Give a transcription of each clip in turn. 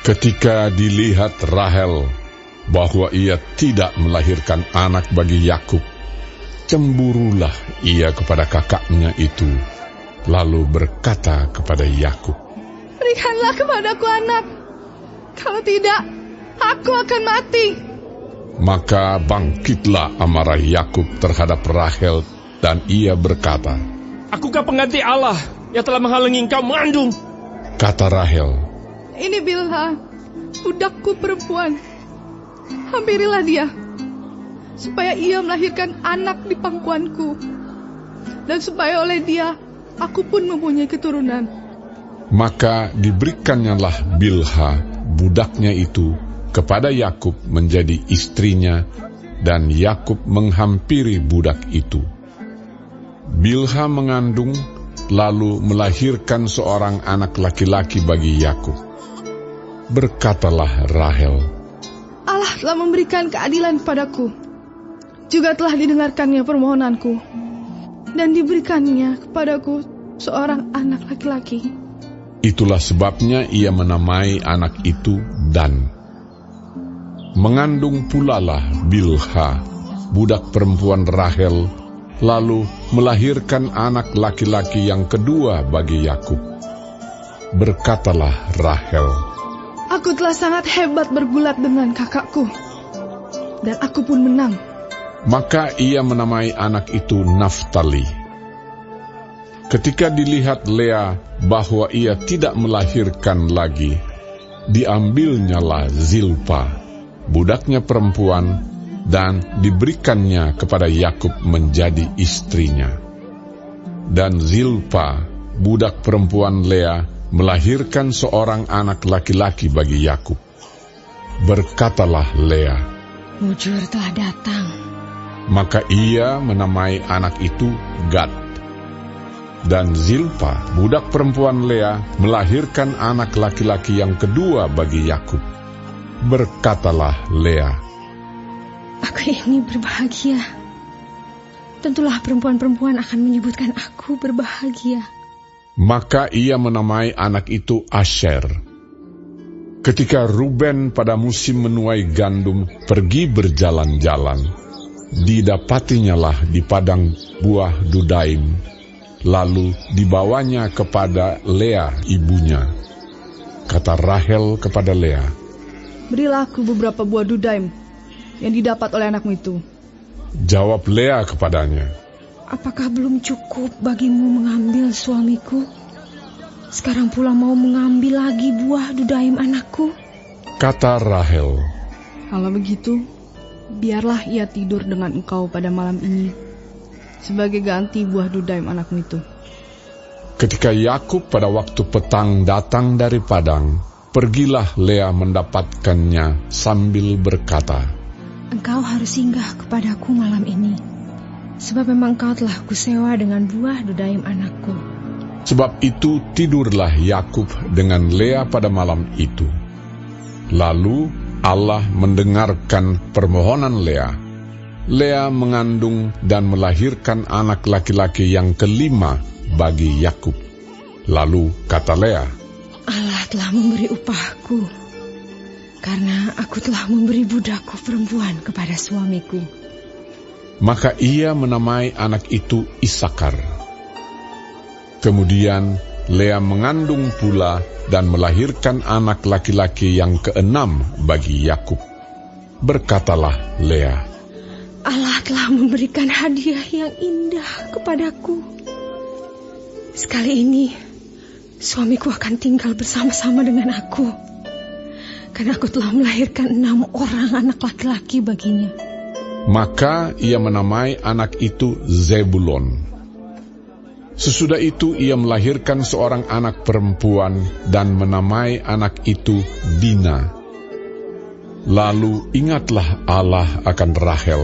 Ketika dilihat Rahel bahwa ia tidak melahirkan anak bagi Yakub, cemburulah ia kepada kakaknya itu, lalu berkata kepada Yakub, "Berikanlah kepadaku anak, kalau tidak, aku akan mati." Maka bangkitlah amarah Yakub terhadap Rahel, dan ia berkata, "Akukah pengganti Allah yang telah menghalangi engkau mengandung?" Kata Rahel, "Ini Bilha, budakku perempuan. Hampirilah dia, supaya ia melahirkan anak di pangkuanku, dan supaya oleh dia aku pun mempunyai keturunan." Maka diberikannya Bilha, budaknya itu, kepada Yakub menjadi istrinya, dan Yakub menghampiri budak itu. Bilha mengandung, lalu melahirkan seorang anak laki-laki bagi Yakub. Berkatalah Rahel, "Allah telah memberikan keadilan kepadaku, juga telah didengarkannya permohonanku, dan diberikannya kepadaku seorang anak laki-laki." Itulah sebabnya ia menamai anak itu Dan. Mengandung pulalah Bilha, budak perempuan Rahel, lalu melahirkan anak laki-laki yang kedua bagi Yakub. Berkatalah Rahel, "Aku telah sangat hebat bergulat dengan kakakku, dan aku pun menang." Maka ia menamai anak itu Naftali. Ketika dilihat Lea bahwa ia tidak melahirkan lagi, diambilnyalah Zilpa, budaknya perempuan, dan diberikannya kepada Yakub menjadi istrinya. Dan Zilpa, budak perempuan Lea, melahirkan seorang anak laki-laki bagi Yakub. Berkatalah Lea, "Mujur telah datang." Maka ia menamai anak itu Gad. Dan Zilpa, budak perempuan Lea, melahirkan anak laki-laki yang kedua bagi Yakub. Berkatalah Lea, "Aku ini berbahagia. Tentulah perempuan-perempuan akan menyebutkan aku berbahagia." Maka ia menamai anak itu Asher. Ketika Ruben pada musim menuai gandum pergi berjalan-jalan, didapatinyalah di padang buah Dudaim, lalu dibawanya kepada Lea ibunya. Kata Rahel kepada Lea, "Berilah aku beberapa buah dudaim yang didapat oleh anakmu itu." Jawab Lea kepadanya, "Apakah belum cukup bagimu mengambil suamiku? Sekarang pula mau mengambil lagi buah dudaim anakku?" Kata Rahel, "Kalau begitu, biarlah ia tidur dengan engkau pada malam ini, sebagai ganti buah dudaim anakmu itu." Ketika Yakub pada waktu petang datang dari padang, pergilah Lea mendapatkannya sambil berkata, "Engkau harus singgah kepadaku malam ini, sebab memang engkau telah kusewa dengan buah dudaim anakku." Sebab itu tidurlah Yakub dengan Lea pada malam itu. Lalu Allah mendengarkan permohonan Lea. Lea mengandung dan melahirkan anak laki-laki yang kelima bagi Yakub. Lalu kata Lea, "Allah telah memberi upahku, karena aku telah memberi budakku perempuan kepada suamiku." Maka ia menamai anak itu Isakar. Kemudian Lea mengandung pula dan melahirkan anak laki-laki yang keenam bagi Yakub. Berkatalah Lea, "Allah telah memberikan hadiah yang indah kepadaku. Sekali ini, suamiku akan tinggal bersama-sama dengan aku, karena aku telah melahirkan 6 orang anak laki-laki baginya." Maka ia menamai anak itu Zebulon. Sesudah itu ia melahirkan seorang anak perempuan dan menamai anak itu Dina. Lalu ingatlah Allah akan Rahel.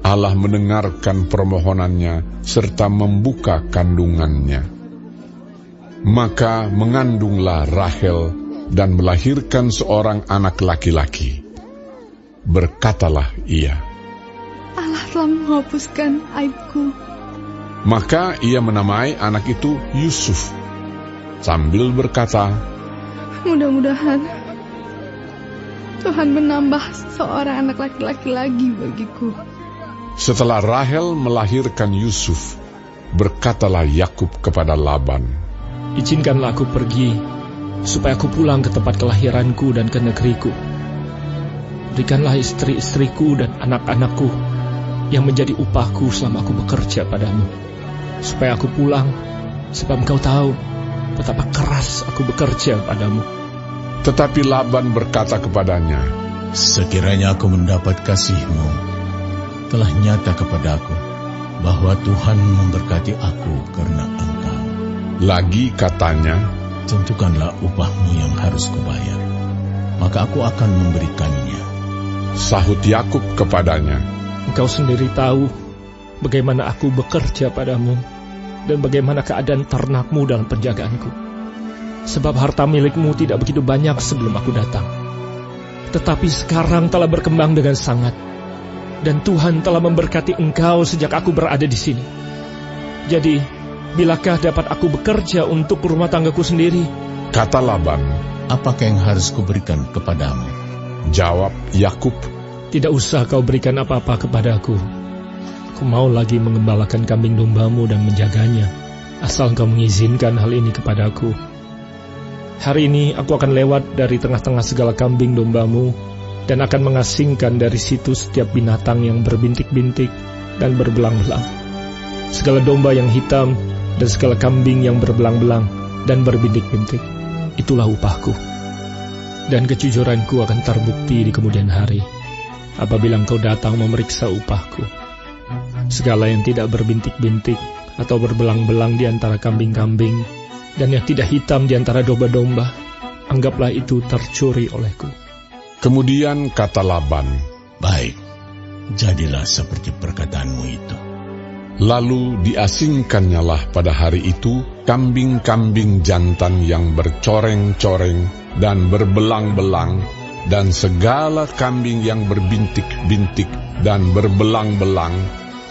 Allah mendengarkan permohonannya serta membuka kandungannya. Maka mengandunglah Rahel dan melahirkan seorang anak laki-laki. Berkatalah ia, "Allah telah menghapuskan aibku." Maka ia menamai anak itu Yusuf, sambil berkata, Mudah-mudahan Tuhan menambah seorang anak laki-laki lagi bagiku. Setelah Rahel melahirkan Yusuf, berkatalah Yakub kepada Laban, Izinkanlah aku pergi, supaya aku pulang ke tempat kelahiranku dan ke negeriku. Berikanlah istri-istriku dan anak-anakku yang menjadi upahku selama aku bekerja padamu, supaya aku pulang, sebab engkau tahu betapa keras aku bekerja padamu. Tetapi Laban berkata kepadanya, Sekiranya aku mendapat kasih-Mu, telah nyata kepadaku bahwa Tuhan memberkati aku karena Engkau. Lagi katanya, Tentukanlah upah-Mu yang harus kubayar, maka aku akan memberikannya. sahut Yakub kepadanya, Engkau sendiri tahu bagaimana aku bekerja padamu dan bagaimana keadaan ternakmu dalam penjagaanku. Sebab harta milikmu tidak begitu banyak sebelum aku datang, tetapi sekarang telah berkembang dengan sangat, dan Tuhan telah memberkati engkau sejak aku berada di sini. Jadi, bilakah dapat aku bekerja untuk rumah tanggaku sendiri? Kata Laban. Apakah yang harus kuberikan kepadamu? Jawab Yakub, Tidak usah kau berikan apa-apa kepadaku. Aku mau lagi mengembalakan kambing dombamu dan menjaganya, asal engkau mengizinkan hal ini kepadaku. Hari ini aku akan lewat dari tengah-tengah segala kambing dombamu, dan akan mengasingkan dari situ setiap binatang yang berbintik-bintik dan berbelang-belang, segala domba yang hitam dan segala kambing yang berbelang-belang dan berbintik-bintik. Itulah upahku, dan kejujuranku akan terbukti di kemudian hari, apabila engkau datang memeriksa upahku. Segala yang tidak berbintik-bintik atau berbelang-belang di antara kambing-kambing, dan yang tidak hitam di antara domba-domba, anggaplah itu tercuri olehku. Kemudian kata Laban, Baik, jadilah seperti perkataanmu itu. lalu diasingkannyalah pada hari itu kambing-kambing jantan yang bercoreng-coreng dan berbelang-belang, dan segala kambing yang berbintik-bintik dan berbelang-belang,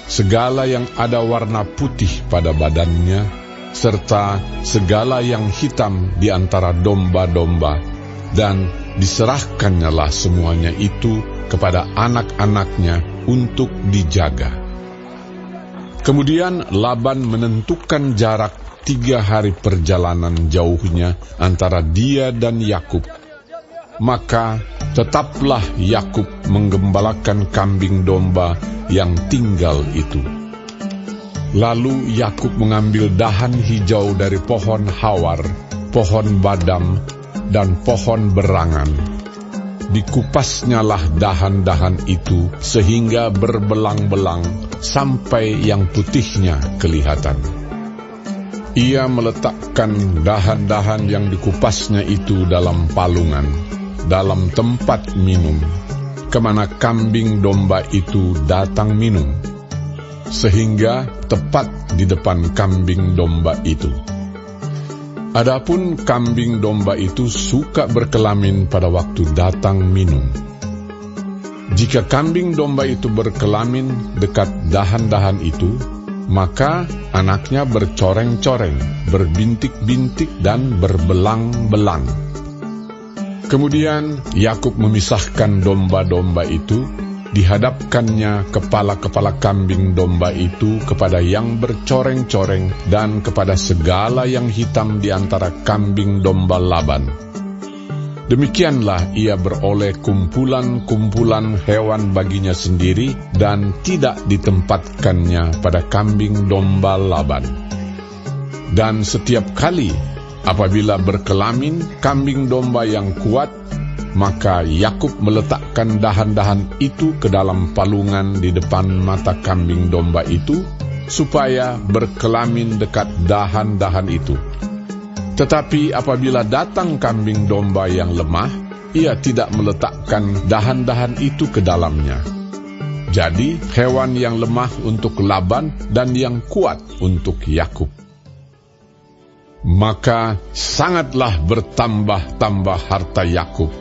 segala yang ada warna putih pada badannya, serta segala yang hitam di antara domba-domba, dan diserahkannyalah semuanya itu kepada anak-anaknya untuk dijaga. Kemudian Laban menentukan jarak 3 hari perjalanan jauhnya antara dia dan Yakub. Maka tetaplah Yakub menggembalakan kambing domba yang tinggal itu. Lalu Yakub mengambil dahan hijau dari pohon hawar, pohon badam, dan pohon berangan. Dikupasnyalah dahan-dahan itu sehingga berbelang-belang sampai yang putihnya kelihatan. Ia meletakkan dahan-dahan yang dikupasnya itu dalam palungan, dalam tempat minum, kemana kambing domba itu datang minum, sehingga tepat di depan kambing domba itu. Adapun kambing domba itu suka berkelamin pada waktu datang minum. Jika kambing domba itu berkelamin dekat dahan-dahan itu, maka anaknya bercoreng-coreng, berbintik-bintik dan berbelang-belang. Kemudian Yakub memisahkan domba-domba itu, dihadapkannya kepala-kepala kambing domba itu kepada yang bercoreng-coreng dan kepada segala yang hitam di antara kambing domba Laban. Demikianlah ia beroleh kumpulan-kumpulan hewan baginya sendiri dan tidak ditempatkannya pada kambing domba Laban. Dan setiap kali apabila berkelamin kambing domba yang kuat, maka Yakub meletakkan dahan-dahan itu ke dalam palungan di depan mata kambing domba itu, supaya berkelamin dekat dahan-dahan itu. Tetapi apabila datang kambing domba yang lemah, ia tidak meletakkan dahan-dahan itu ke dalamnya. Jadi hewan yang lemah untuk Laban dan yang kuat untuk Yakub. Maka sangatlah bertambah-tambah harta Yakub,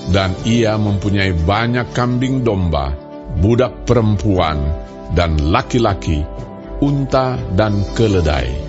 dan ia mempunyai banyak kambing domba, budak perempuan, dan laki-laki, unta dan keledai.